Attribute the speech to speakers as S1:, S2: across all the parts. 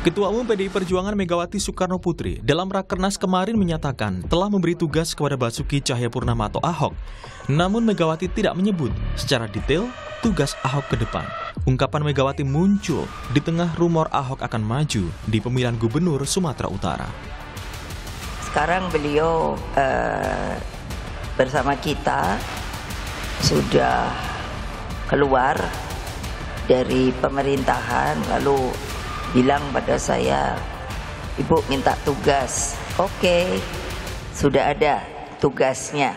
S1: Ketua Umum PDI Perjuangan Megawati Soekarno Putri dalam Rakernas kemarin menyatakan telah memberi tugas kepada Basuki Cahayapurnama atau Ahok. Namun Megawati tidak menyebut secara detail tugas Ahok ke depan. Ungkapan Megawati muncul di tengah rumor Ahok akan maju di pemilihan gubernur Sumatera Utara.
S2: Sekarang beliau bersama kita sudah keluar dari pemerintahan, lalu bilang pada saya, Ibu minta tugas. Oke, sudah ada tugasnya.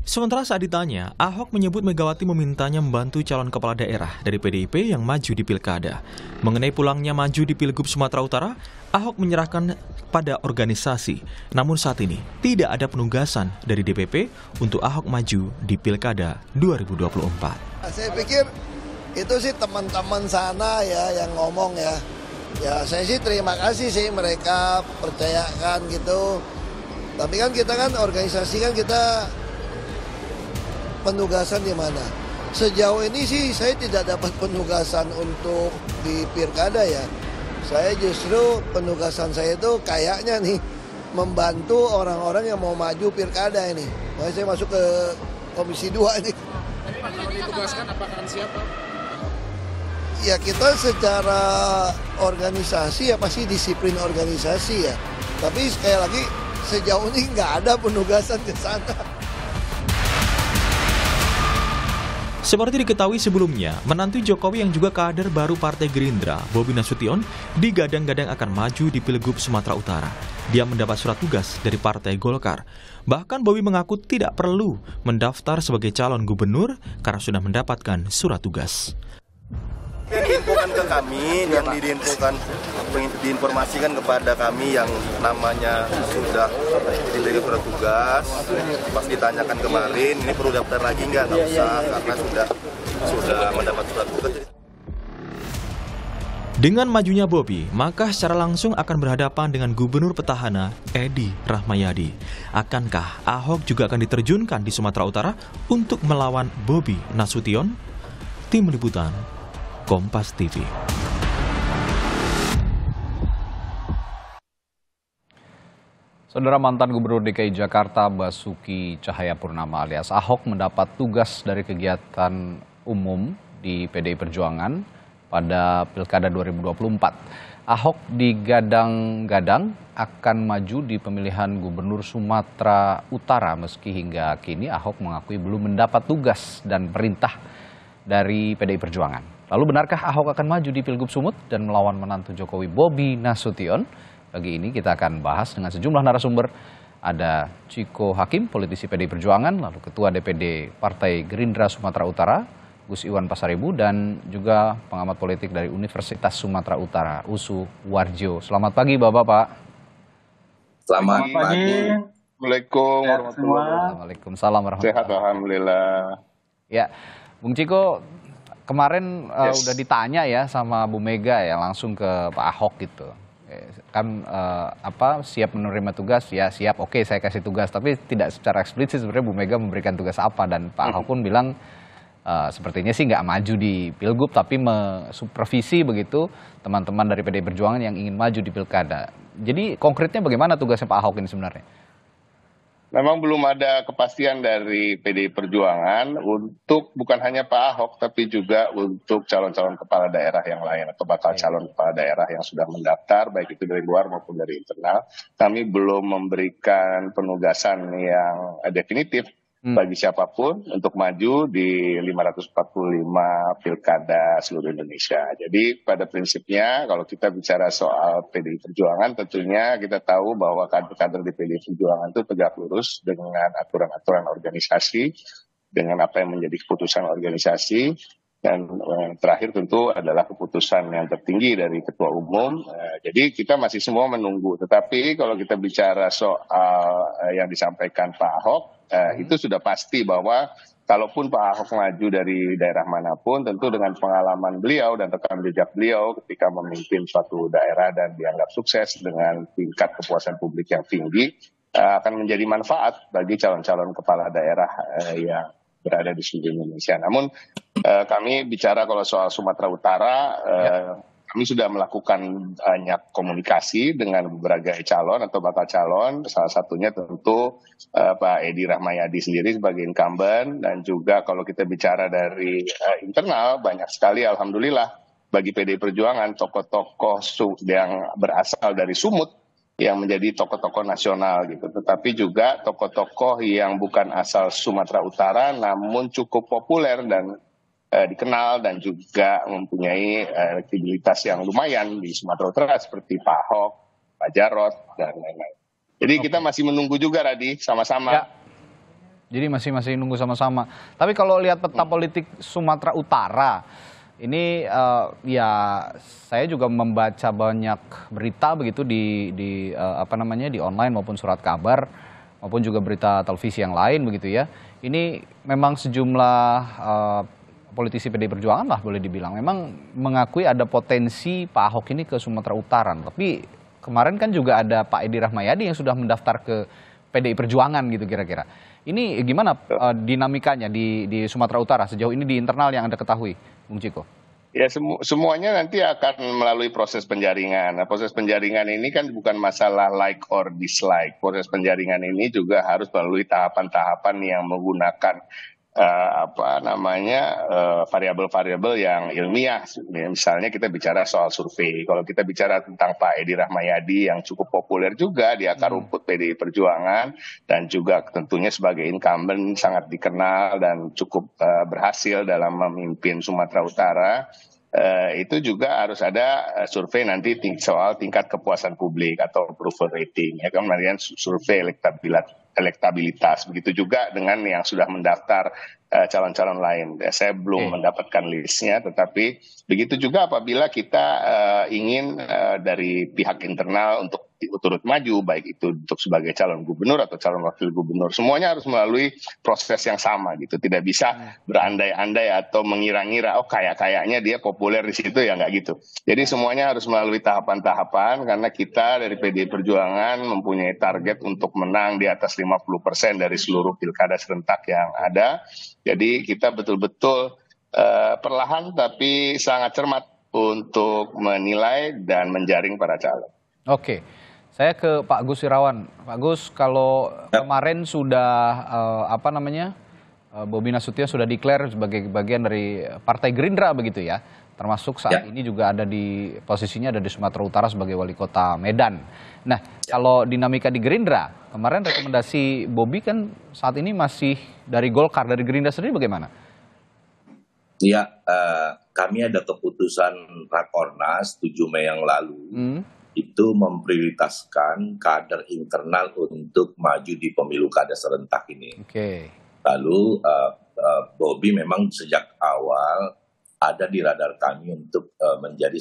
S1: Sementara saat ditanya, Ahok menyebut Megawati memintanya membantu calon kepala daerah dari PDIP yang maju di pilkada. Mengenai pulangnya maju di Pilgub Sumatera Utara, Ahok menyerahkan pada organisasi. Namun saat ini tidak ada penugasan dari DPP untuk Ahok maju di pilkada 2024.
S3: Saya pikir itu sih teman-teman sana ya yang ngomong ya. Ya saya sih terima kasih sih mereka percayakan gitu. Tapi kan kita kan organisasi kan kita penugasan di mana? Sejauh ini sih saya tidak dapat penugasan untuk di pilkada ya. Saya justru penugasan saya itu kayaknya nih membantu orang-orang yang mau maju pilkada ini. Makanya saya masuk ke Komisi 2 ini.
S4: Tapi Pak, kalau ditugaskan apakah siapa?
S3: Ya kita secara organisasi ya pasti disiplin organisasi ya. Tapi sekali lagi sejauh ini nggak ada penugasan ke sana.
S1: Seperti diketahui sebelumnya, menantu Jokowi yang juga kader baru Partai Gerindra, Bobi Nasution, digadang-gadang akan maju di Pilgub Sumatera Utara. Dia mendapat surat tugas dari Partai Golkar. Bahkan Bobi mengaku tidak perlu mendaftar sebagai calon gubernur karena sudah mendapatkan surat tugas.
S5: Yang diinfokan ke kami, yang diinformasikan kepada kami yang namanya sudah diberi surat tugas, pas ditanyakan kemarin, ini perlu daftar lagi nggak usah, karena sudah mendapat surat tugas.
S1: Dengan majunya Bobi, maka secara langsung akan berhadapan dengan Gubernur Petahana Edi Rahmayadi. Akankah Ahok juga akan diterjunkan di Sumatera Utara untuk melawan Bobi Nasution? Tim Liputan Kompas TV.
S6: Saudara, mantan Gubernur DKI Jakarta Basuki Cahayapurnama alias Ahok mendapat tugas dari kegiatan umum di PDI Perjuangan pada Pilkada 2024. Ahok digadang-gadang akan maju di pemilihan Gubernur Sumatera Utara meski hingga kini Ahok mengakui belum mendapat tugas dan perintah dari PDI Perjuangan. Lalu benarkah Ahok akan maju di Pilgub Sumut dan melawan menantu Jokowi Bobi Nasution? Pagi ini kita akan bahas dengan sejumlah narasumber. Ada Ciko Hakim, politisi PDI Perjuangan, lalu Ketua DPD Partai Gerindra Sumatera Utara, Gus Iwan Pasaribu, dan juga pengamat politik dari Universitas Sumatera Utara, USU Warjo. Selamat pagi Bapak-Bapak.
S5: Selamat pagi.
S7: Assalamualaikum warahmatullahi wabarakatuh.
S6: Waalaikumsalam warahmatullahi
S7: Sehat alhamdulillah.
S6: Ya, Bung Ciko, kemarin udah ditanya ya sama Bu Mega ya langsung ke Pak Ahok gitu. Kan siap menerima tugas, ya siap, oke saya kasih tugas, tapi tidak secara eksplisit sebenarnya Bu Mega memberikan tugas apa, dan Pak Ahok pun bilang sepertinya sih nggak maju di Pilgub tapi mensupervisi begitu teman-teman dari PDI Perjuangan yang ingin maju di Pilkada. Jadi konkretnya bagaimana tugasnya Pak Ahok ini sebenarnya?
S7: Memang belum ada kepastian dari PDI Perjuangan untuk bukan hanya Pak Ahok tapi juga untuk calon-calon kepala daerah yang lain atau bakal calon kepala daerah yang sudah mendaftar baik itu dari luar maupun dari internal. Kami belum memberikan penugasan yang definitif bagi siapapun untuk maju di 545 pilkada seluruh Indonesia. Jadi pada prinsipnya kalau kita bicara soal PDI Perjuangan, tentunya kita tahu bahwa kader-kader di PDI Perjuangan itu tegak lurus dengan aturan-aturan organisasi, dengan apa yang menjadi keputusan organisasi, dan yang terakhir tentu adalah keputusan yang tertinggi dari Ketua Umum. Jadi kita masih semua menunggu. Tetapi kalau kita bicara soal yang disampaikan Pak Ahok, itu sudah pasti bahwa kalaupun Pak Ahok maju dari daerah manapun, tentu dengan pengalaman beliau dan rekam jejak beliau ketika memimpin suatu daerah dan dianggap sukses dengan tingkat kepuasan publik yang tinggi, akan menjadi manfaat bagi calon-calon kepala daerah yang berada di seluruh Indonesia. Namun kami bicara kalau soal Sumatera Utara, kami sudah melakukan banyak komunikasi dengan beberapa calon atau bakal calon, salah satunya tentu Pak Edi Rahmayadi sendiri sebagai incumbent, dan juga kalau kita bicara dari internal, banyak sekali alhamdulillah bagi PDI Perjuangan tokoh-tokoh yang berasal dari Sumut yang menjadi tokoh-tokoh nasional gitu, tetapi juga tokoh-tokoh yang bukan asal Sumatera Utara namun cukup populer dan dikenal dan juga mempunyai elektabilitas yang lumayan di Sumatera Utara seperti Pak Ahok, Pak Jarot, dan lain-lain. Jadi kita masih menunggu juga, Radi, sama-sama.
S6: Ya. Jadi masih nunggu sama-sama. Tapi kalau lihat peta politik Sumatera Utara, ini ya saya juga membaca banyak berita begitu di online maupun surat kabar maupun juga berita televisi yang lain begitu ya. Ini memang sejumlah politisi PDI Perjuangan lah boleh dibilang memang mengakui ada potensi Pak Ahok ini ke Sumatera Utara. Tapi kemarin kan juga ada Pak Edi Rahmayadi yang sudah mendaftar ke PDI Perjuangan gitu kira-kira. Ini gimana dinamikanya di Sumatera Utara sejauh ini di internal yang Anda ketahui, Bung Ciko?
S7: Ya semuanya nanti akan melalui proses penjaringan. Nah, proses penjaringan ini kan bukan masalah like or dislike. Proses penjaringan ini juga harus melalui tahapan-tahapan yang menggunakan variabel-variabel yang ilmiah. Misalnya kita bicara soal survei. Kalau kita bicara tentang Pak Edi Rahmayadi yang cukup populer juga di akar rumput PDI Perjuangan dan juga tentunya sebagai incumbent sangat dikenal dan cukup berhasil dalam memimpin Sumatera Utara. Itu juga harus ada survei nanti soal tingkat kepuasan publik atau approval rating, ya, kemudian survei elektabilitas. Begitu juga dengan yang sudah mendaftar calon-calon lain. Saya belum mendapatkan listnya, tetapi begitu juga apabila kita ingin dari pihak internal untuk turut maju, baik itu untuk sebagai calon gubernur atau calon wakil gubernur, semuanya harus melalui proses yang sama gitu. Tidak bisa berandai-andai atau mengira-ngira, oh kayaknya dia populer di situ, ya nggak gitu. Jadi semuanya harus melalui tahapan-tahapan karena kita dari PDI Perjuangan mempunyai target untuk menang di atas 50% dari seluruh pilkada serentak yang ada. Jadi kita betul-betul perlahan tapi sangat cermat untuk menilai dan menjaring para calon.
S6: Oke, saya ke Pak Gus Irawan. Pak Gus, kalau kemarin sudah Bobi Nasution sudah declare sebagai bagian dari Partai Gerindra begitu ya, termasuk saat ini juga ada di posisinya ada di Sumatera Utara sebagai wali kota Medan. Nah, kalau dinamika di Gerindra, kemarin rekomendasi Bobi kan saat ini masih dari Golkar, dari Gerindra sendiri bagaimana?
S8: Ya, kami ada keputusan Rakornas 7 Mei yang lalu, itu memprioritaskan kader internal untuk maju di pemilu kada serentak ini. Lalu Bobi memang sejak awal ada di radar kami untuk menjadi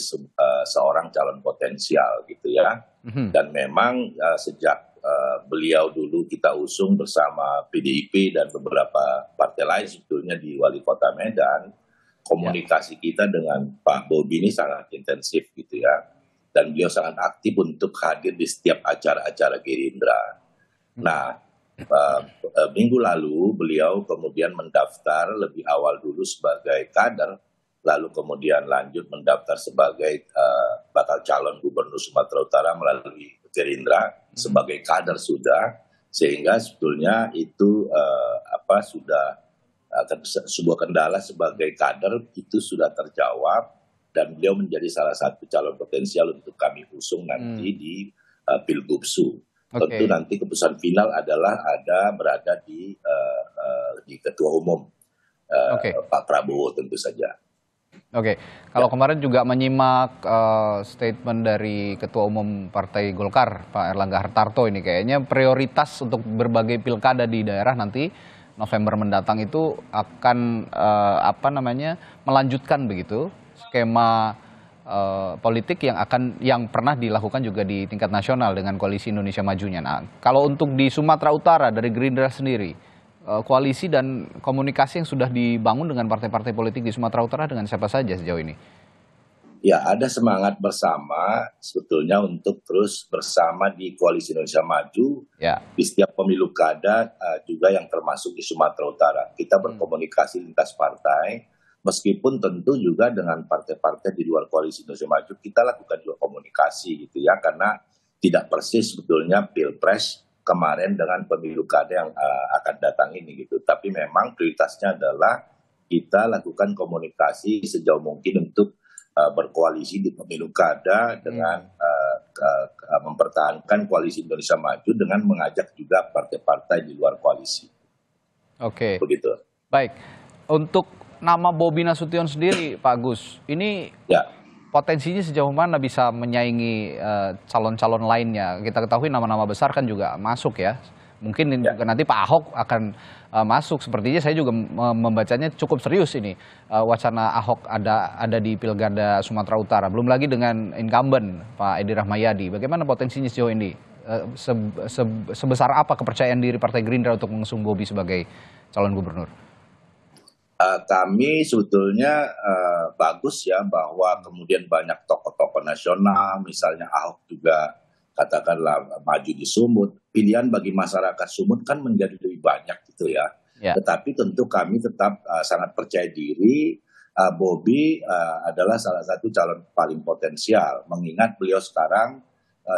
S8: seorang calon potensial gitu ya. Dan memang sejak beliau dulu kita usung bersama PDIP dan beberapa partai lain sebetulnya di Wali Kota Medan, komunikasi kita dengan Pak Bobi ini sangat intensif gitu ya. Dan beliau sangat aktif untuk hadir di setiap acara-acara Gerindra. Nah, minggu lalu beliau kemudian mendaftar lebih awal dulu sebagai kader, lalu kemudian lanjut mendaftar sebagai bakal calon gubernur Sumatera Utara melalui Gerindra sebagai kader sudah, sehingga sebetulnya itu sudah sebuah kendala sebagai kader itu sudah terjawab. Dan beliau menjadi salah satu calon potensial untuk kami usung nanti di Pilgubsu. Tentu nanti keputusan final adalah berada di Ketua Umum Pak Prabowo tentu saja.
S6: Kalau kemarin juga menyimak statement dari Ketua Umum Partai Golkar Pak Erlangga Hartarto, ini kayaknya prioritas untuk berbagai pilkada di daerah nanti November mendatang itu akan melanjutkan begitu skema politik yang pernah dilakukan juga di tingkat nasional dengan Koalisi Indonesia Majunya. Nah, kalau untuk di Sumatera Utara dari Gerindra sendiri, koalisi dan komunikasi yang sudah dibangun dengan partai-partai politik di Sumatera Utara dengan siapa saja sejauh ini?
S8: Ya, ada semangat bersama sebetulnya untuk terus bersama di Koalisi Indonesia Maju di setiap pemilu kada, juga yang termasuk di Sumatera Utara. Kita berkomunikasi lintas partai, meskipun tentu juga dengan partai-partai di luar Koalisi Indonesia Maju kita lakukan juga komunikasi gitu ya, karena tidak persis sebetulnya Pilpres kemarin dengan pemilu kada yang akan datang ini gitu. Tapi memang prioritasnya adalah kita lakukan komunikasi sejauh mungkin untuk berkoalisi di pemilu kada dengan mempertahankan Koalisi Indonesia Maju dengan mengajak juga partai-partai di luar koalisi.
S6: Oke.
S8: Begitu.
S6: Baik. Untuk nama Bobi Nasution sendiri, Pak Agus, ini potensinya sejauh mana bisa menyaingi calon-calon lainnya? Kita ketahui nama-nama besar kan juga masuk ya. Mungkin juga nanti Pak Ahok akan masuk. Sepertinya saya juga membacanya cukup serius ini wacana Ahok ada di Pilkada Sumatera Utara. Belum lagi dengan incumbent Pak Edi Rahmayadi. Bagaimana potensinya sejauh ini? Sebesar apa kepercayaan diri Partai Gerindra untuk mengusung Bobi sebagai calon gubernur?
S8: Kami sebetulnya bagus ya bahwa kemudian banyak tokoh-tokoh nasional, misalnya Ahok juga katakanlah maju di Sumut. Pilihan bagi masyarakat Sumut kan menjadi lebih banyak gitu ya. Tetapi tentu kami tetap sangat percaya diri Bobi adalah salah satu calon paling potensial. Mengingat beliau sekarang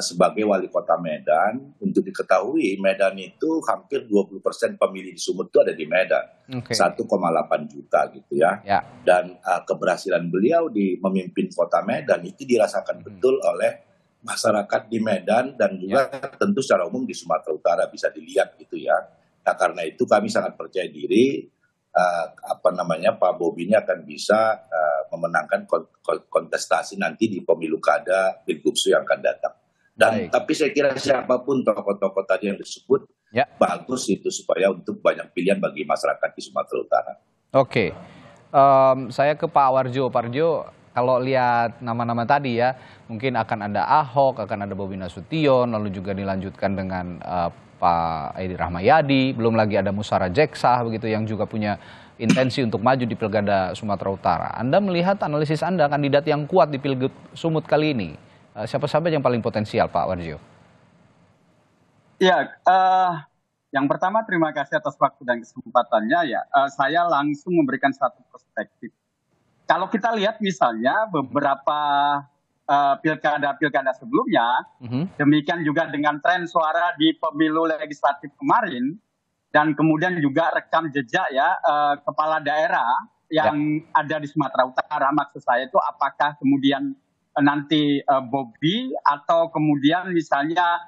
S8: sebagai wali kota Medan. Untuk diketahui Medan itu hampir 20% pemilih di Sumut itu ada di Medan. 1,8 juta gitu ya. Dan keberhasilan beliau di memimpin kota Medan itu dirasakan betul oleh masyarakat di Medan dan juga tentu secara umum di Sumatera Utara bisa dilihat gitu ya. Nah, karena itu kami sangat percaya diri Pak Bobi ini akan bisa memenangkan kontestasi nanti di pemilu kada Pilgubsu yang akan datang. Dan tapi saya kira siapapun tokoh-tokoh tadi yang disebut bagus itu supaya untuk banyak pilihan bagi masyarakat di Sumatera Utara.
S6: Oke. Saya ke Pak Warjo. Pak Warjo, kalau lihat nama-nama tadi ya, mungkin akan ada Ahok, akan ada Bobi Nasution, lalu juga dilanjutkan dengan Pak Edi Rahmayadi, belum lagi ada Musara Jeksah begitu yang juga punya intensi untuk maju di Pilkada Sumatera Utara. Anda melihat analisis Anda kandidat yang kuat di Pilgub Sumut kali ini, siapa saja yang paling potensial, Pak Warjo?
S9: Ya, yang pertama terima kasih atas waktu dan kesempatannya ya. Saya langsung memberikan satu perspektif. Kalau kita lihat misalnya beberapa pilkada sebelumnya, demikian juga dengan tren suara di pemilu legislatif kemarin, dan kemudian juga rekam jejak ya kepala daerah yang ada di Sumatera Utara. Maksud saya itu apakah kemudian nanti Bobi atau kemudian misalnya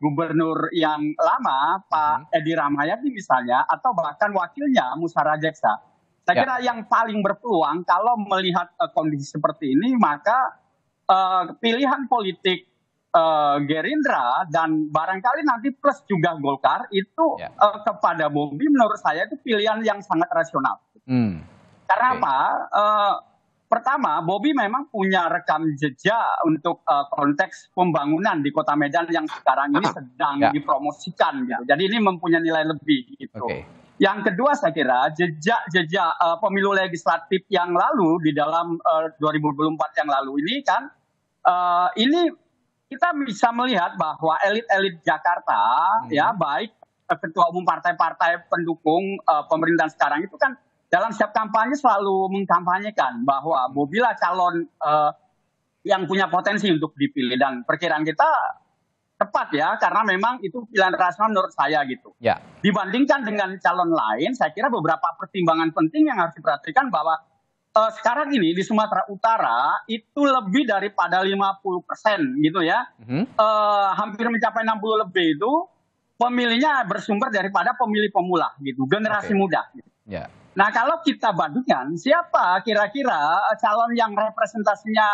S9: gubernur yang lama Pak Edi Rahmayadi misalnya, atau bahkan wakilnya Musara Jeksah. Saya kira yang paling berpeluang kalau melihat kondisi seperti ini, maka pilihan politik Gerindra dan barangkali nanti plus juga Golkar itu kepada Bobi menurut saya itu pilihan yang sangat rasional. Karena apa? Pertama, Bobi memang punya rekam jejak untuk konteks pembangunan di Kota Medan yang sekarang ini sedang dipromosikan gitu. Jadi ini mempunyai nilai lebih gitu. Yang kedua saya kira jejak pemilu legislatif yang lalu di dalam 2024 yang lalu ini kan ini kita bisa melihat bahwa elit-elit Jakarta ya baik ketua umum partai-partai pendukung pemerintahan sekarang itu kan dalam setiap kampanye selalu mengkampanyekan bahwa Bobi lah calon yang punya potensi untuk dipilih, dan perkiraan kita tepat ya, karena memang itu pilihan rasional menurut saya gitu. Dibandingkan dengan calon lain, saya kira beberapa pertimbangan penting yang harus diperhatikan bahwa sekarang ini di Sumatera Utara itu lebih daripada 50% gitu ya, hampir mencapai 60 lebih itu pemilihnya bersumber daripada pemilih pemula gitu, generasi muda. Gitu. Nah kalau kita bandingkan siapa kira-kira calon yang representasinya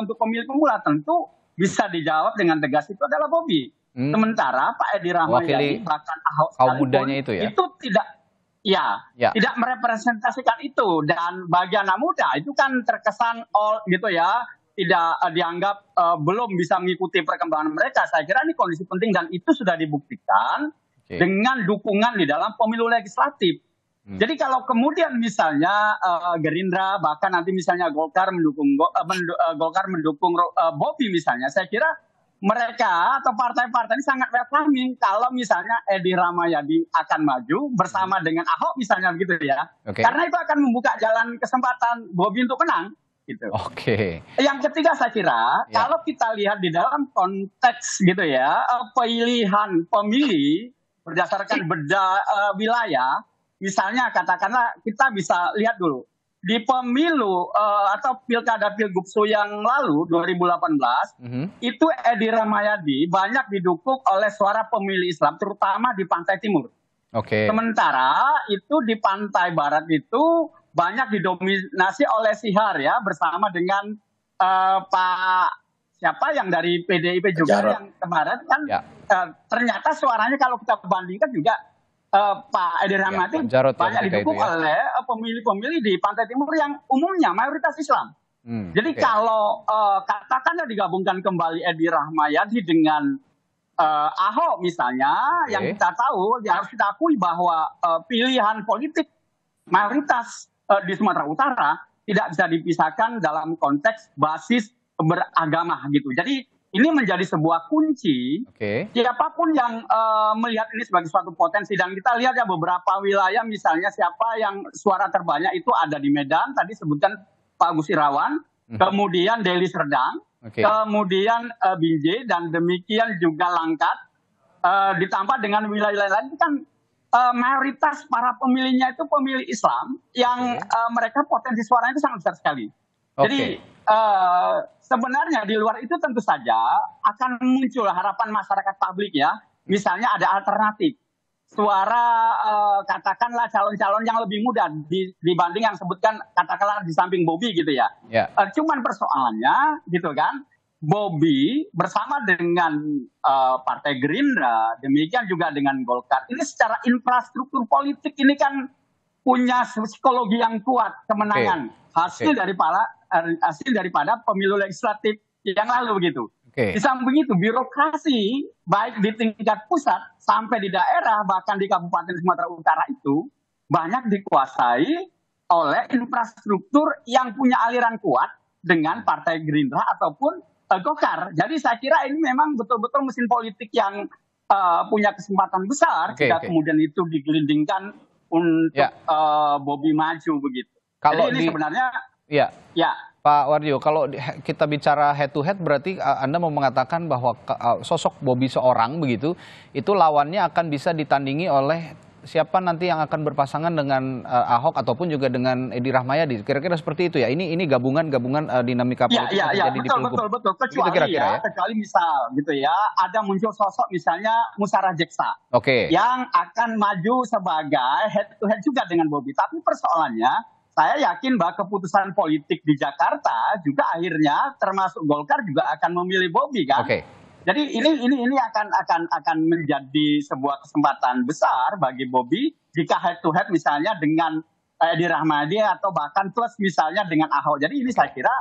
S9: untuk pemilih pemula, tentu bisa dijawab dengan tegas itu adalah Bobi. Sementara Pak Edi Rahmayadi bahkan Ahok
S6: mudanya itu ya?
S9: Itu tidak tidak merepresentasikan itu, dan bagi anak muda itu kan terkesan gitu ya, tidak dianggap belum bisa mengikuti perkembangan mereka. Saya kira ini kondisi penting dan itu sudah dibuktikan dengan dukungan di dalam pemilu legislatif. Jadi kalau kemudian misalnya Gerindra bahkan nanti misalnya Golkar mendukung Bobi misalnya, saya kira mereka atau partai-partai ini sangat welcoming kalau misalnya Edi Rahmayadi akan maju bersama dengan Ahok misalnya begitu ya. Karena itu akan membuka jalan kesempatan Bobi untuk menang gitu. Yang ketiga saya kira kalau kita lihat di dalam konteks gitu ya, pilihan pemilih berdasarkan wilayah, misalnya katakanlah kita bisa lihat dulu di pemilu atau pilkada pilgubsu yang lalu 2018 itu Edi Rahmayadi banyak didukung oleh suara pemilih Islam terutama di pantai timur. Sementara itu di pantai barat itu banyak didominasi oleh Sihar ya bersama dengan Pak siapa yang dari PDIP juga yang kemarin kan ternyata suaranya kalau kita bandingkan juga Pak Edi Rahmayadi banyak didukung oleh pemilih-pemilih di Pantai Timur yang umumnya mayoritas Islam. Jadi kalau katakanlah digabungkan kembali Edi Rahmayadi dengan Ahok misalnya, yang kita tahu, ya harus kita akui bahwa pilihan politik mayoritas di Sumatera Utara tidak bisa dipisahkan dalam konteks basis beragama gitu. Jadi ini menjadi sebuah kunci. Siapapun yang melihat ini sebagai suatu potensi, dan kita lihat ya beberapa wilayah misalnya siapa yang suara terbanyak itu ada di Medan, tadi sebutkan Pak Gus Irawan, kemudian Deli Serdang, kemudian Binjai, dan demikian juga Langkat, ditambah dengan wilayah lain itu kan mayoritas para pemilihnya itu pemilih Islam yang mereka potensi suaranya itu sangat besar sekali. Jadi sebenarnya di luar itu tentu saja akan muncul harapan masyarakat publik ya. Misalnya ada alternatif. Suara katakanlah calon-calon yang lebih muda dibanding yang sebutkan katakanlah di samping Bobi gitu ya. Cuman persoalannya gitu kan, Bobi bersama dengan Partai Gerindra, demikian juga dengan Golkar. Ini secara infrastruktur politik ini kan punya psikologi yang kuat kemenangan. Hasil daripada pemilu legislatif yang lalu begitu. Di samping itu birokrasi baik di tingkat pusat sampai di daerah bahkan di Kabupaten Sumatera Utara itu banyak dikuasai oleh infrastruktur yang punya aliran kuat dengan Partai Gerindra ataupun Golkar. Jadi saya kira ini memang betul-betul mesin politik yang punya kesempatan besar jika kemudian itu digelindingkan untuk Bobi maju begitu. Jadi ini sebenarnya
S6: Pak Wardio, kalau kita bicara head to head berarti Anda mau mengatakan bahwa sosok Bobi seorang begitu, itu lawannya akan bisa ditandingi oleh siapa nanti yang akan berpasangan dengan Ahok ataupun juga dengan Edi Rahmayadi. Kira-kira seperti itu ya. Ini gabungan dinamika politik yang terjadi di Pilgub.
S9: Betul. Kecuali misal gitu ya, ada muncul sosok misalnya Musara Jeksa yang akan maju sebagai head to head juga dengan Bobi. Tapi persoalannya saya yakin bahwa keputusan politik di Jakarta juga akhirnya termasuk Golkar juga akan memilih Bobi kan. Jadi ini akan menjadi sebuah kesempatan besar bagi Bobi jika head to head misalnya dengan Edi Rahmayadi atau bahkan plus misalnya dengan Ahok. Jadi ini saya kira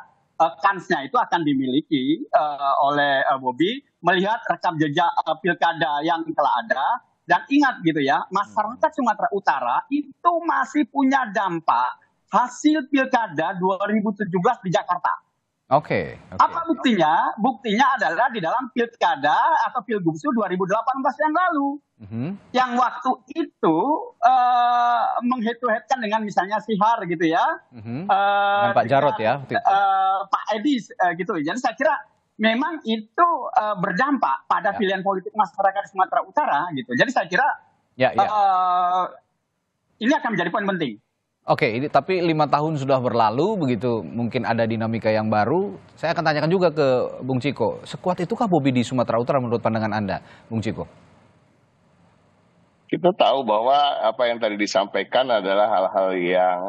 S9: kansnya itu akan dimiliki oleh Bobi melihat rekam jejak pilkada yang telah ada. Dan ingat gitu ya, masyarakat Sumatera Utara itu masih punya dampak hasil pilkada 2017 di Jakarta. Apa buktinya? Buktinya adalah di dalam pilkada atau pilgubsu 2018 yang lalu. Yang waktu itu menghead-to-headkan dengan misalnya Sihar gitu ya.
S6: Dengan Pak Jarod ya.
S9: Pak Edi gitu. Jadi saya kira memang itu berdampak pada pilihan politik masyarakat Sumatera Utara gitu. Jadi saya kira ini akan menjadi poin penting.
S6: Ini tapi 5 tahun sudah berlalu begitu, mungkin ada dinamika yang baru. Saya akan tanyakan juga ke Bung Ciko, sekuat itukah Bobi di Sumatera Utara menurut pandangan Anda, Bung Ciko?
S7: Kita tahu bahwa apa yang tadi disampaikan adalah hal-hal yang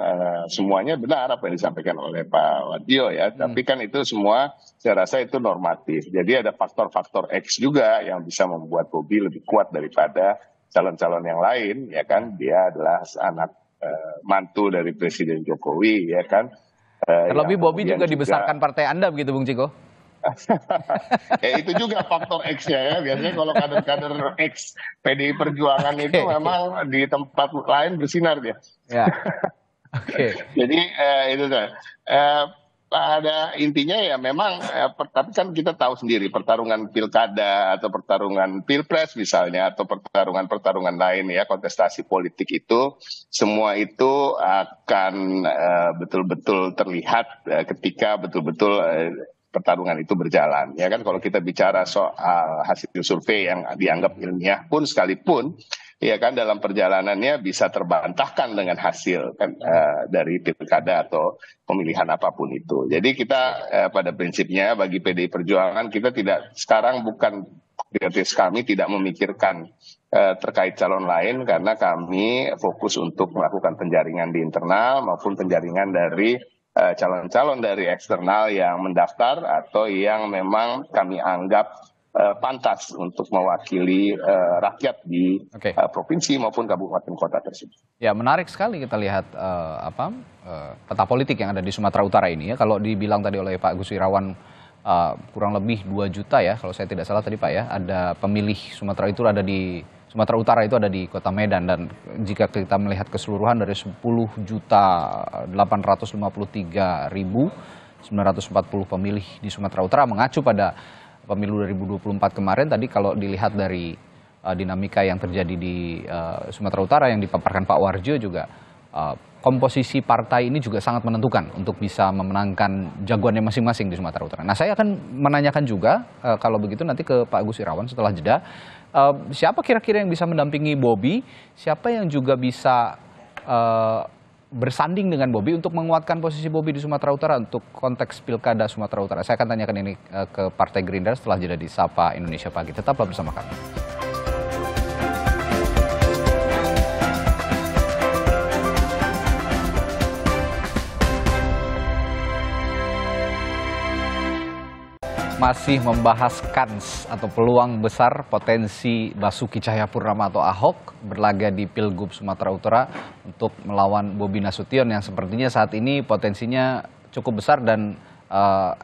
S7: semuanya benar apa yang disampaikan oleh Pak Wardio ya. Tapi kan itu semua saya rasa itu normatif. Jadi ada faktor-faktor X juga yang bisa membuat Bobi lebih kuat daripada calon-calon yang lain ya kan. Dia adalah anak mantu dari Presiden Jokowi ya kan.
S6: Terlebih Bobi juga dibesarkan partai Anda begitu Bung Ciko?
S7: Ya itu juga faktor X-nya ya. Biasanya kalau kader-kader X PDI Perjuangan itu memang di tempat lain bersinar dia.
S6: Ya. Oke.
S7: Jadi itu kan. Pada intinya ya memang, tapi kan kita tahu sendiri pertarungan pilkada atau pertarungan pilpres misalnya atau pertarungan lain ya, kontestasi politik itu semua itu akan betul-betul terlihat ketika betul-betul pertarungan itu berjalan ya kan. Kalau kita bicara soal hasil survei yang dianggap ilmiah pun sekalipun ya kan, dalam perjalanannya bisa terbantahkan dengan hasil kan, dari pilkada atau pemilihan apapun itu. Jadi kita pada prinsipnya bagi PDI Perjuangan kita tidak sekarang bukan prioritas kami tidak memikirkan terkait calon lain, karena kami fokus untuk melakukan penjaringan di internal maupun penjaringan dari calon-calon dari eksternal yang mendaftar atau yang memang kami anggap pantas untuk mewakili rakyat di provinsi maupun kabupaten kota tersebut.
S6: Ya, menarik sekali kita lihat peta politik yang ada di Sumatera Utara ini ya. Kalau dibilang tadi oleh Pak Gus Irawan kurang lebih 2 juta ya, kalau saya tidak salah tadi Pak ya, ada pemilih Sumatera Utara itu ada di Kota Medan, dan jika kita melihat keseluruhan dari 10.853.940 pemilih di Sumatera Utara mengacu pada pemilu 2024 kemarin. Tadi kalau dilihat dari dinamika yang terjadi di Sumatera Utara yang dipaparkan Pak Warjo juga, komposisi partai ini juga sangat menentukan untuk bisa memenangkan jagoannya masing-masing di Sumatera Utara. Nah, saya akan menanyakan juga kalau begitu nanti ke Pak Gus Irawan setelah jeda, siapa kira-kira yang bisa mendampingi Bobi, siapa yang juga bisa bersanding dengan Bobi untuk menguatkan posisi Bobi di Sumatera Utara untuk konteks pilkada Sumatera Utara. Saya akan tanyakan ini ke Partai Gerindra setelah jeda di Sapa Indonesia Pagi. Tetaplah bersama kami. Masih membahas kans atau peluang besar potensi Basuki Cahayapurnama atau Ahok berlaga di Pilgub Sumatera Utara untuk melawan Bobi Nasution yang sepertinya saat ini potensinya cukup besar dan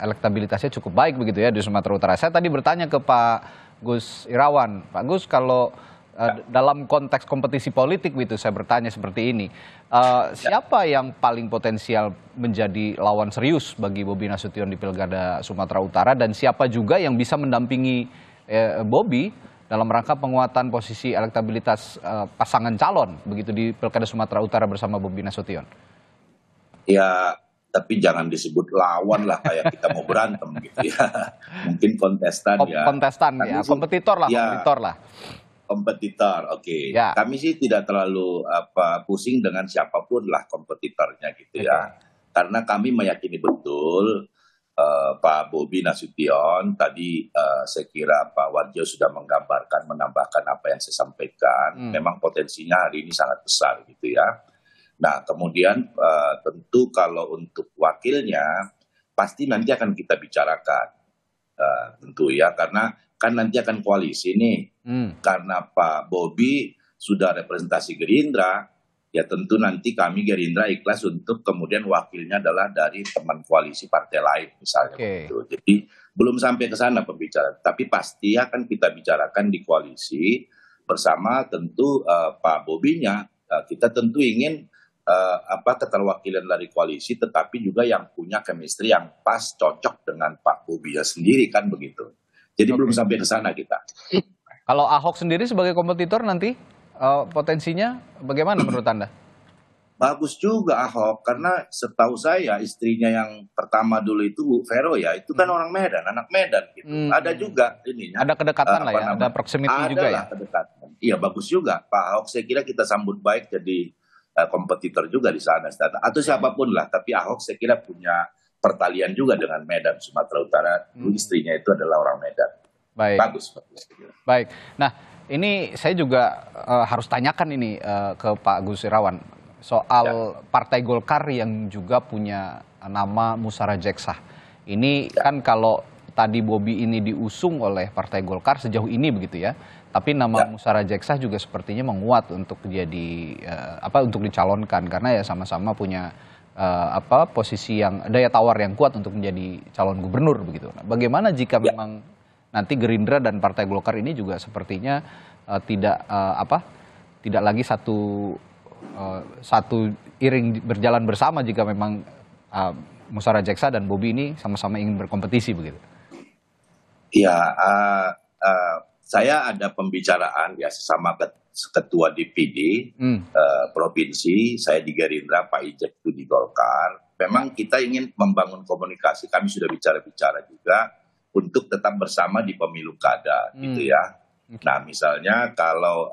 S6: elektabilitasnya cukup baik begitu ya di Sumatera Utara. Saya tadi bertanya ke Pak Gus Irawan, Pak Gus, kalau dalam konteks kompetisi politik gitu, saya bertanya seperti ini, siapa yang paling potensial menjadi lawan serius bagi Bobi Nasution di Pilkada Sumatera Utara, dan siapa juga yang bisa mendampingi Bobi dalam rangka penguatan posisi elektabilitas pasangan calon begitu di Pilkada Sumatera Utara bersama Bobi Nasution?
S8: Ya, tapi jangan disebut lawan lah kayak kita mau berantem gitu ya. Mungkin kontestan ya.
S6: Kontestan ya, kompetitor lah,
S8: ya,
S6: kompetitor lah.
S8: Kompetitor, oke.
S6: Ya.
S8: Kami sih tidak terlalu pusing dengan siapapun lah kompetitornya gitu ya. Karena kami meyakini betul Pak Bobi Nasution tadi saya kira Pak Warjo sudah menggambarkan, menambahkan apa yang saya sampaikan. Memang potensinya hari ini sangat besar gitu ya. Nah, kemudian tentu kalau untuk wakilnya pasti nanti akan kita bicarakan, tentu ya, karena kan nanti akan koalisi nih. Karena Pak Bobi sudah representasi Gerindra, ya tentu nanti kami Gerindra ikhlas untuk kemudian wakilnya adalah dari teman koalisi partai lain misalnya. Gitu. Jadi belum sampai ke sana pembicaraan, tapi pasti akan kita bicarakan di koalisi bersama tentu Pak Bobinya. Kita tentu ingin keterwakilan dari koalisi, tetapi juga yang punya chemistry yang pas, cocok dengan Pak Bobinya sendiri kan begitu. Jadi belum sampai ke sana kita.
S6: Kalau Ahok sendiri sebagai kompetitor nanti potensinya bagaimana menurut Anda?
S8: Bagus juga Ahok, karena setahu saya istrinya yang pertama dulu itu Bu Vero ya, itu kan orang Medan, anak Medan gitu. Ada juga ininya.
S6: Ada kedekatan lah ya, ada proximity juga ya.
S8: Kedekatan. Iya, bagus juga Pak Ahok, saya kira kita sambut baik jadi kompetitor juga di sana. Atau siapapun lah, tapi Ahok saya kira punya pertalian juga dengan Medan, Sumatera Utara. Istrinya itu adalah orang Medan.
S6: Baik.
S8: Bagus.
S6: Baik. Nah, ini saya juga harus tanyakan ini ke Pak Gus Irawan soal Partai Golkar yang juga punya nama Musara Jeksah. Ini kan kalau tadi Bobi ini diusung oleh Partai Golkar sejauh ini begitu ya. Tapi nama Musara Jeksah juga sepertinya menguat untuk jadi untuk dicalonkan karena ya sama-sama punya posisi yang daya tawar yang kuat untuk menjadi calon gubernur begitu. Nah, bagaimana jika memang nanti Gerindra dan Partai Golkar ini juga sepertinya tidak lagi satu iring berjalan bersama jika memang Musara Jeksa dan Bobi ini sama-sama ingin berkompetisi begitu.
S8: Ya, saya ada pembicaraan ya sesama ketua DPD provinsi, saya di Gerindra, Pak Ijek itu di Golkar. Memang kita ingin membangun komunikasi, kami sudah bicara-bicara juga untuk tetap bersama di pemilu kada, gitu ya. Nah, misalnya kalau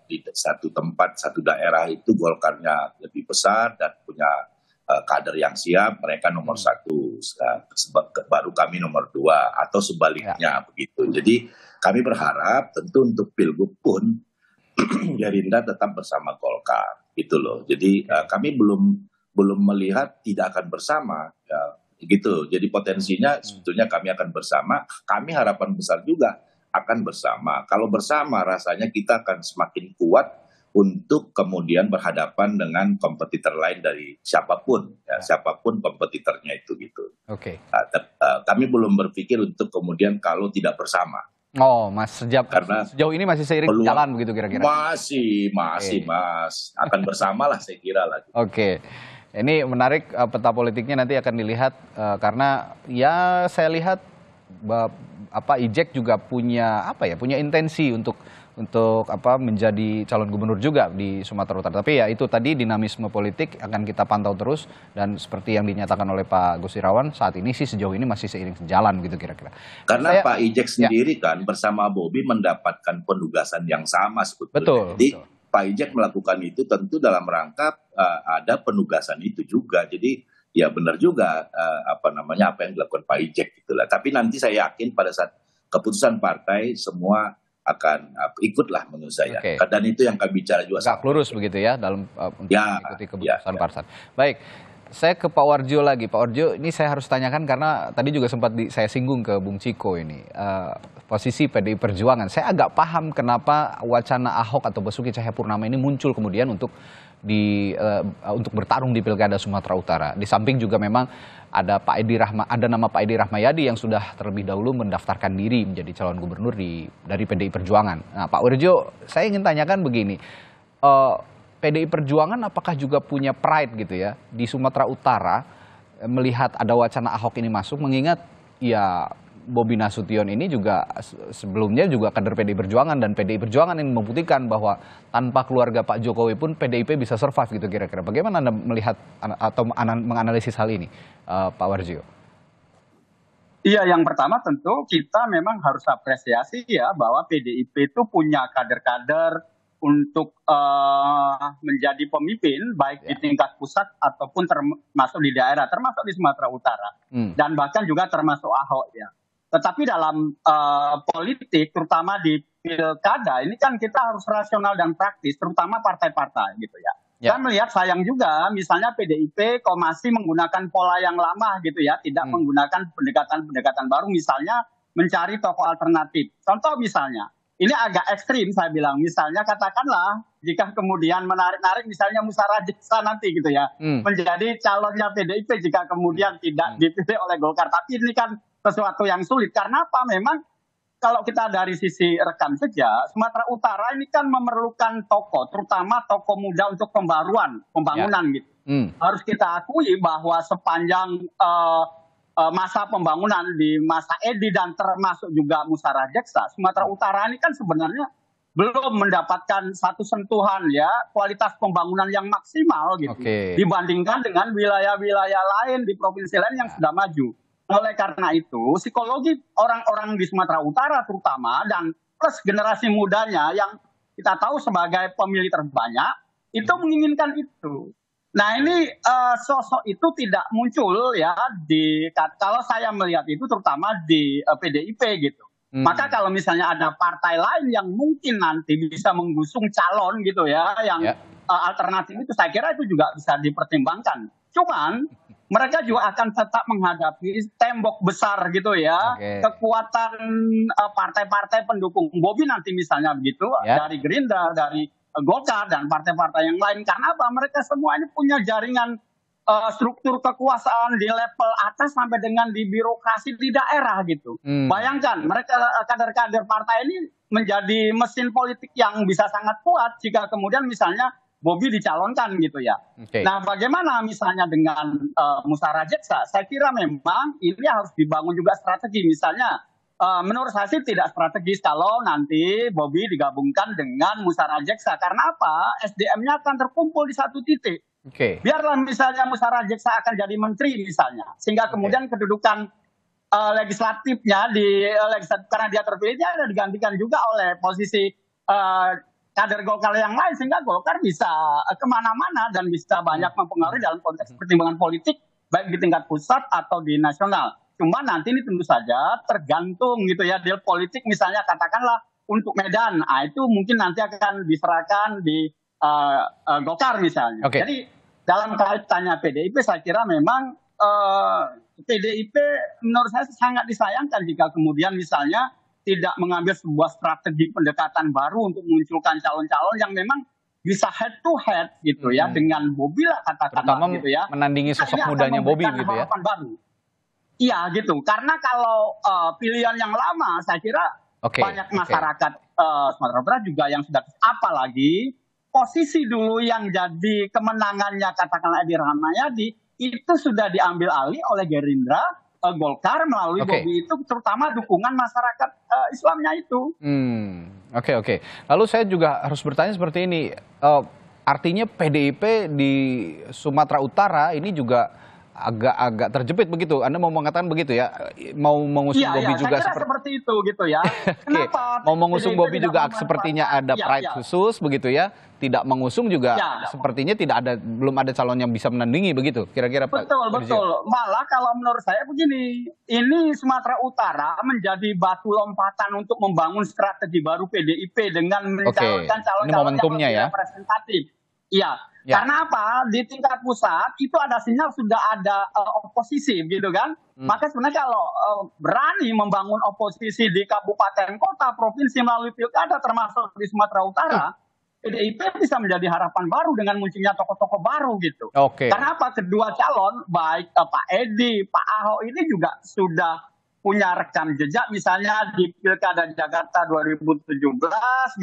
S8: di satu tempat, satu daerah itu Golkarnya lebih besar dan punya kader yang siap, mereka nomor satu, baru kami nomor dua, atau sebaliknya begitu. Jadi kami berharap tentu untuk Pilgub pun Gerindra tetap bersama Golkar, gitu loh. Jadi kami belum melihat tidak akan bersama, ya, gitu. Jadi potensinya sebetulnya kami akan bersama. Kami harapan besar juga akan bersama. Kalau bersama rasanya kita akan semakin kuat untuk kemudian berhadapan dengan kompetitor lain dari siapapun, ya, siapapun kompetitornya itu gitu.
S6: Oke.
S8: Kami belum berpikir untuk kemudian kalau tidak bersama.
S6: Oh, Mas,
S8: karena
S6: sejauh ini masih seiring jalan begitu kira-kira?
S8: Masih, Mas. Akan bersama lah saya kira lah.
S6: Oke. Ini menarik, peta politiknya nanti akan dilihat karena ya saya lihat Ijek juga punya intensi untuk menjadi calon gubernur juga di Sumatera Utara. Tapi ya itu tadi dinamisme politik akan kita pantau terus, dan seperti yang dinyatakan oleh Pak Gus Irawan saat ini sih sejauh ini masih seiring sejalan gitu kira-kira.
S8: Karena Pak Ijek sendiri kan bersama Bobi mendapatkan penugasan yang sama sebetulnya.
S6: Betul.
S8: Jadi Pak Ijek melakukan itu tentu dalam rangka ada penugasan itu juga. Jadi ya benar juga apa yang dilakukan Pak Ijek gitulah. Tapi nanti saya yakin pada saat keputusan partai semua akan ikutlah menurut saya.
S6: Okay.
S8: Dan itu yang kami bicara juga.
S6: Gak lurus begitu ya dalam untuk mengikuti keputusan partai. Baik, saya ke Pak Warjo lagi. Pak Warjo, ini saya harus tanyakan karena tadi juga sempat saya singgung ke Bung Ciko ini. Posisi PDI Perjuangan. Saya agak paham kenapa wacana Ahok atau Basuki Cahayapurnama ini muncul kemudian untuk bertarung di Pilkada Sumatera Utara. Di samping juga memang ada nama Pak Edi Rahmayadi yang sudah terlebih dahulu mendaftarkan diri menjadi calon gubernur dari PDI Perjuangan. Nah, Pak Warjo, saya ingin tanyakan begini, PDI Perjuangan apakah juga punya pride gitu ya di Sumatera Utara melihat ada wacana Ahok ini masuk, mengingat ya Bobi Nasution ini juga sebelumnya juga kader PDI Perjuangan, dan PDI Perjuangan yang membuktikan bahwa tanpa keluarga Pak Jokowi pun PDIP bisa survive gitu kira-kira. Bagaimana Anda melihat atau menganalisis hal ini, Pak Warjo?
S9: Iya, yang pertama tentu kita memang harus apresiasi ya bahwa PDIP itu punya kader-kader untuk menjadi pemimpin baik di tingkat pusat ataupun termasuk di daerah, termasuk di Sumatera Utara dan bahkan juga termasuk Ahok ya. Tetapi dalam politik, terutama di pilkada, ini kan kita harus rasional dan praktis, terutama partai-partai gitu ya. Saya melihat sayang juga, misalnya PDIP kok masih menggunakan pola yang lama gitu ya, tidak menggunakan pendekatan-pendekatan baru, misalnya mencari tokoh alternatif. Contoh misalnya, ini agak ekstrim saya bilang, misalnya katakanlah jika kemudian menarik-narik misalnya Musara Jeksa nanti gitu ya, menjadi calonnya PDIP jika kemudian tidak dipilih oleh Golkar. Tapi ini kan sesuatu yang sulit. Karena apa? Memang kalau kita dari sisi rekam saja, Sumatera Utara ini kan memerlukan tokoh, terutama tokoh muda untuk pembangunan gitu. Harus kita akui bahwa sepanjang masa pembangunan di masa Edi dan termasuk juga Musara Jeksa, Sumatera Utara ini kan sebenarnya belum mendapatkan satu sentuhan ya kualitas pembangunan yang maksimal gitu dibandingkan dengan wilayah-wilayah lain di provinsi lain yang sudah maju. Oleh karena itu, psikologi orang-orang di Sumatera Utara terutama dan plus generasi mudanya yang kita tahu sebagai pemilih terbanyak itu menginginkan itu. Nah ini sosok itu tidak muncul ya kalau saya melihat itu terutama di PDIP gitu. Maka kalau misalnya ada partai lain yang mungkin nanti bisa menggusung calon gitu ya yang alternatif itu, saya kira itu juga bisa dipertimbangkan. Cuman mereka juga akan tetap menghadapi tembok besar gitu ya, kekuatan partai-partai pendukung Bobi nanti misalnya begitu, dari Gerindra, dari Golkar dan partai-partai yang lain. Karena apa? Mereka semua ini punya jaringan struktur kekuasaan di level atas sampai dengan di birokrasi di daerah gitu. Bayangkan mereka kader-kader partai ini menjadi mesin politik yang bisa sangat kuat jika kemudian misalnya Bobi dicalonkan gitu ya. Nah, bagaimana misalnya dengan musyawarah jeksa? Saya kira memang ini harus dibangun juga strategi. Misalnya menurut saya sih tidak strategis kalau nanti Bobi digabungkan dengan musyawarah jeksa. Karena apa? SDM-nya akan terkumpul di satu titik. Biarlah misalnya musyawarah jeksa akan jadi menteri misalnya, sehingga kemudian kedudukan legislatifnya di legislatif karena dia terpilih dia ada digantikan juga oleh posisi kader Golkar yang lain, sehingga Golkar bisa kemana-mana dan bisa banyak mempengaruhi dalam konteks pertimbangan politik baik di tingkat pusat atau di nasional. Cuma nanti ini tentu saja tergantung gitu ya, deal politik misalnya katakanlah untuk Medan, itu mungkin nanti akan diserahkan di Golkar misalnya. Jadi dalam kaitannya PDIP saya kira memang PDIP menurut saya sangat disayangkan jika kemudian misalnya tidak mengambil sebuah strategi pendekatan baru untuk memunculkan calon-calon yang memang bisa head to head gitu ya dengan Bobi lah katakanlah gitu ya.
S6: Menandingi sosok mudanya Bobi gitu ya.
S9: Baru. Iya gitu. Karena kalau pilihan yang lama saya kira banyak masyarakat Sumatera Utara juga yang sudah apalagi posisi dulu yang jadi kemenangannya katakanlah Edi Rahmayadi itu sudah diambil alih oleh Gerindra, Golkar melalui Bobi itu terutama dukungan masyarakat Islamnya itu.
S6: Oke. Lalu saya juga harus bertanya seperti ini, artinya PDIP di Sumatera Utara ini juga agak terjepit begitu. Anda mau mengatakan begitu ya? Mau mengusung Bobi juga
S9: seperti itu gitu ya. Kenapa?
S6: Mau mengusung Bobi juga sepertinya ada pride khusus begitu ya. Tidak mengusung juga sepertinya belum ada calon yang bisa menandingi begitu. Kira-kira Pak.
S9: Betul. Malah kalau menurut saya begini, ini Sumatera Utara menjadi batu lompatan untuk membangun strategi baru PDIP dengan mencalonkan calon-calon yang lebih representatif. Iya. Karena apa? Di tingkat pusat itu ada sinyal sudah ada oposisi gitu kan. Maka sebenarnya kalau berani membangun oposisi di kabupaten, kota, provinsi melalui pilkada termasuk di Sumatera Utara, PDIP bisa menjadi harapan baru dengan munculnya tokoh-tokoh baru gitu. Karena apa? Kedua calon baik Pak Edi, Pak Ahok ini juga sudah punya rekam jejak misalnya di Pilkada Jakarta 2017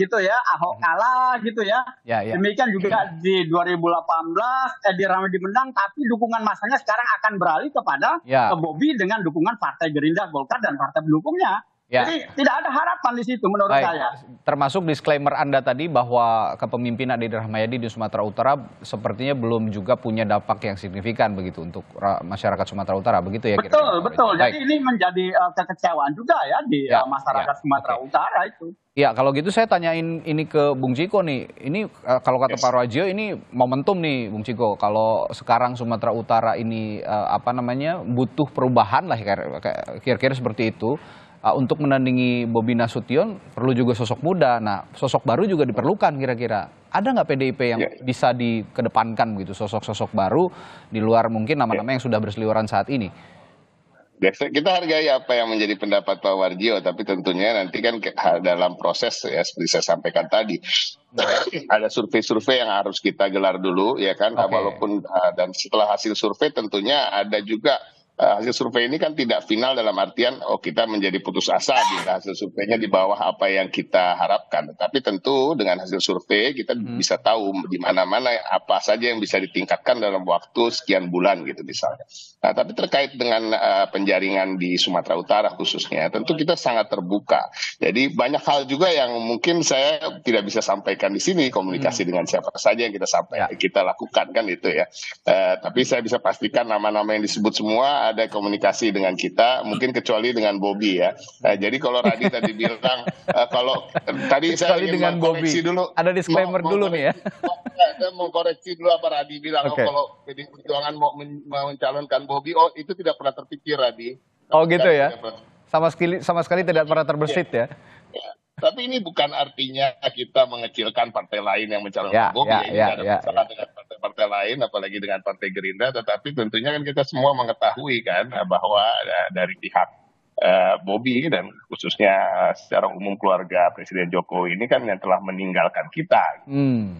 S9: gitu ya, Ahok kalah gitu ya. Demikian juga di 2018 Edi Rahmayadi menang, tapi dukungan masanya sekarang akan beralih kepada Bobi dengan dukungan Partai Gerindra, Golkar dan partai pendukungnya. Jadi tidak ada harapan di situ menurut saya.
S6: Termasuk disclaimer Anda tadi bahwa kepemimpinan Edi Rahmayadi di Sumatera Utara sepertinya belum juga punya dampak yang signifikan begitu untuk masyarakat Sumatera Utara, begitu ya?
S9: Betul. Jadi ini menjadi kekecewaan juga ya di masyarakat Sumatera Utara itu.
S6: Ya, kalau gitu saya tanyain ini ke Bung Ciko nih. Ini kalau kata Pak Roajio ini momentum nih Bung Ciko. Kalau sekarang Sumatera Utara ini butuh perubahan lah kira-kira seperti itu. Untuk menandingi Bobi Nasution perlu juga sosok muda. Nah, sosok baru juga diperlukan kira-kira. Ada nggak PDIP yang bisa dikedepankan begitu, sosok-sosok baru di luar mungkin nama-nama yang sudah berseliweran saat ini?
S7: Kita hargai apa yang menjadi pendapat Pak Warjio, tapi tentunya nanti kan dalam proses ya seperti saya sampaikan tadi ada survei-survei yang harus kita gelar dulu ya kan, walaupun dan setelah hasil survei tentunya ada juga hasil survei ini kan tidak final dalam artian kita menjadi putus asa bila hasil surveinya di bawah apa yang kita harapkan. Tapi tentu dengan hasil survei kita bisa tahu di mana-mana apa saja yang bisa ditingkatkan dalam waktu sekian bulan gitu misalnya. Nah, tapi terkait dengan penjaringan di Sumatera Utara khususnya, tentu kita sangat terbuka. Jadi banyak hal juga yang mungkin saya tidak bisa sampaikan di sini, komunikasi dengan siapa saja yang kita lakukan kan itu ya. Tapi saya bisa pastikan nama-nama yang disebut semua ada komunikasi dengan kita, mungkin kecuali dengan Bobi ya. Jadi kalau Radi tadi bilang, kalau tadi saya ingin mengkoreksi dulu.
S6: Ada disclaimer dulu nih ya.
S7: Saya mau koreksi dulu apa Radi bilang, kalau PDI Perjuangan mau mencalonkan Bobi, itu tidak pernah terpikir Radi.
S6: Gitu ya? Sama sekali tidak pernah terbersit ya?
S7: Tapi ini bukan artinya kita mengecilkan partai lain yang mencalonkan Bobi. Ini ada masalah dengan partai-partai lain, apalagi dengan Partai Gerindra. Tetapi tentunya kan kita semua mengetahui kan bahwa dari pihak Bobi dan khususnya secara umum keluarga Presiden Jokowi ini kan yang telah meninggalkan kita.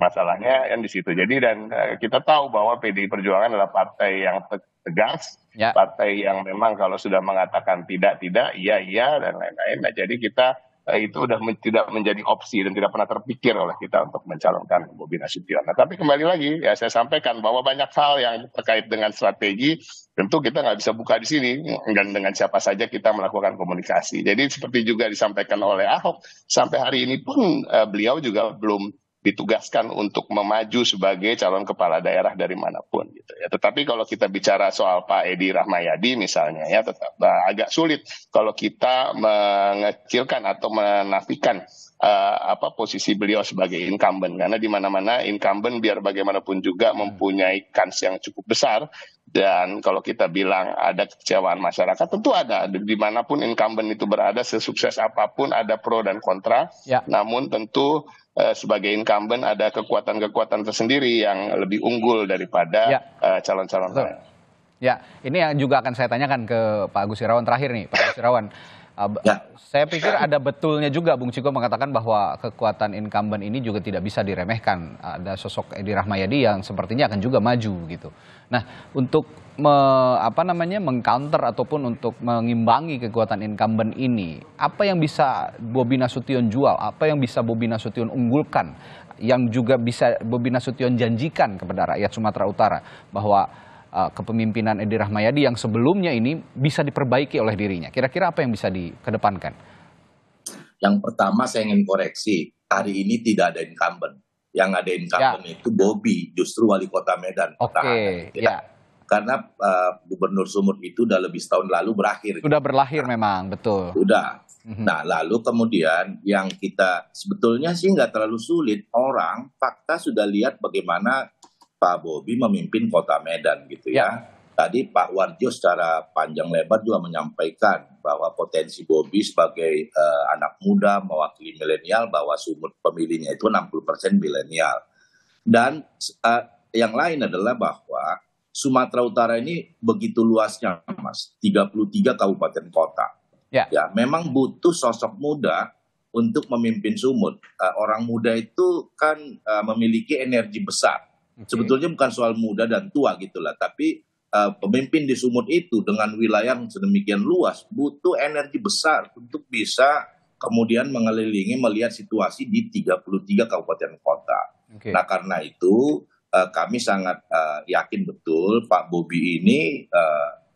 S7: Masalahnya yang di situ. Jadi dan kita tahu bahwa PDI Perjuangan adalah partai yang tegas, partai yang memang kalau sudah mengatakan tidak, iya dan lain-lain. Nah, jadi kita itu udah tidak menjadi opsi dan tidak pernah terpikir oleh kita untuk mencalonkan Bobi Nasution. Nah, tapi kembali lagi ya saya sampaikan bahwa banyak hal yang terkait dengan strategi tentu kita nggak bisa buka di sini dan dengan siapa saja kita melakukan komunikasi. Jadi seperti juga disampaikan oleh Ahok, sampai hari ini pun beliau juga belum ditugaskan untuk memaju sebagai calon kepala daerah dari manapun gitu ya. Tetapi kalau kita bicara soal Pak Edi Rahmayadi misalnya ya tetap agak sulit kalau kita mengecilkan atau menafikan posisi beliau sebagai incumbent, karena di mana-mana incumbent biar bagaimanapun juga mempunyai kans yang cukup besar. Dan kalau kita bilang ada kekecewaan masyarakat, tentu ada. Dimanapun incumbent itu berada, sesukses apapun ada pro dan kontra. Namun tentu sebagai incumbent ada kekuatan-kekuatan tersendiri yang lebih unggul daripada calon-calon lain.
S6: Ya, ini yang juga akan saya tanyakan ke Pak Agus Irawan terakhir nih, Pak Agus Irawan. Saya pikir ada betulnya juga Bung Ciko mengatakan bahwa kekuatan incumbent ini juga tidak bisa diremehkan. Ada sosok Edi Rahmayadi yang sepertinya akan juga maju gitu. Nah, untuk mengcounter ataupun untuk mengimbangi kekuatan incumbent ini, apa yang bisa Bobi Nasution jual? Apa yang bisa Bobi Nasution unggulkan? Yang juga bisa Bobi Nasution janjikan kepada rakyat Sumatera Utara bahwa kepemimpinan Edi Rahmayadi yang sebelumnya ini bisa diperbaiki oleh dirinya. Kira-kira apa yang bisa dikedepankan?
S8: Yang pertama saya ingin koreksi, hari ini tidak ada incumbent. Yang ada incumbent itu Bobi, justru wali kota Medan. Karena Gubernur Sumut itu udah lebih setahun lalu berakhir.
S6: Sudah berlahir memang, betul.
S8: Sudah. Nah, lalu kemudian yang kita sebetulnya sih nggak terlalu sulit. Orang, fakta sudah lihat bagaimana Pak Bobi memimpin kota Medan gitu ya. Tadi Pak Warjo secara panjang lebar juga menyampaikan bahwa potensi Bobi sebagai anak muda mewakili milenial, bahwa Sumut pemilihnya itu 60% milenial. Dan yang lain adalah bahwa Sumatera Utara ini begitu luasnya, Mas, 33 kabupaten kota. Ya, memang butuh sosok muda untuk memimpin Sumut. Orang muda itu kan memiliki energi besar. Sebetulnya bukan soal muda dan tua gitulah, tapi pemimpin di Sumut itu dengan wilayah yang sedemikian luas butuh energi besar untuk bisa kemudian mengelilingi melihat situasi di 33 kabupaten kota. Nah, karena itu kami sangat yakin betul Pak Bobi ini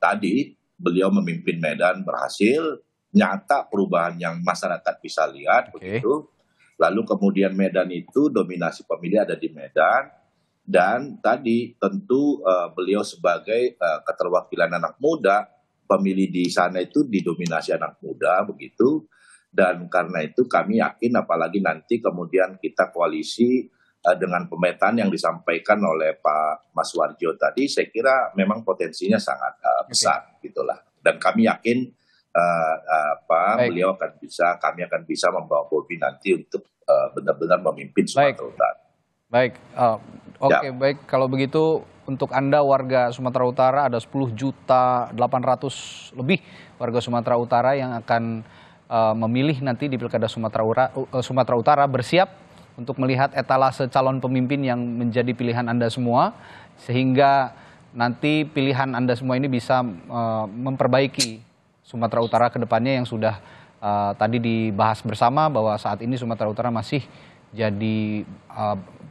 S8: tadi beliau memimpin Medan berhasil, nyata perubahan yang masyarakat bisa lihat begitu. Lalu kemudian Medan itu dominasi pemilih ada di Medan. Dan tadi tentu beliau sebagai keterwakilan anak muda, pemilih di sana itu didominasi anak muda begitu. Dan karena itu kami yakin apalagi nanti kemudian kita koalisi dengan pemetaan yang disampaikan oleh Pak Mas Warjo tadi, saya kira memang potensinya sangat besar gitulah. Dan kami yakin beliau akan bisa, kami akan bisa membawa Bobi nanti untuk benar-benar memimpin Sumatera Utara.
S6: Baik, baik. Kalau begitu untuk Anda warga Sumatera Utara ada 10.800.000 lebih warga Sumatera Utara yang akan memilih nanti di Pilkada Sumatera Utara, bersiap untuk melihat etalase calon pemimpin yang menjadi pilihan Anda semua, sehingga nanti pilihan Anda semua ini bisa memperbaiki Sumatera Utara ke depannya yang sudah tadi dibahas bersama bahwa saat ini Sumatera Utara masih jadi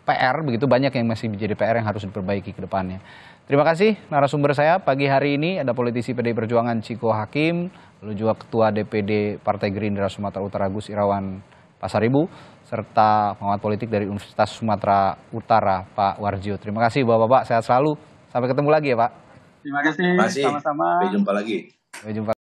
S6: PR, begitu banyak yang masih menjadi PR yang harus diperbaiki ke depannya. Terima kasih narasumber saya pagi hari ini, ada politisi PDI Perjuangan Ciko Hakim, lalu juga Ketua DPD Partai Gerindra Sumatera Utara Agus Irawan Pasaribu, serta pengamat politik dari Universitas Sumatera Utara Pak Warjo. Terima kasih Bapak-Bapak, sehat selalu. Sampai ketemu lagi ya Pak.
S9: Terima kasih, sama-sama.
S8: Sampai jumpa lagi.
S6: Sampai jumpa.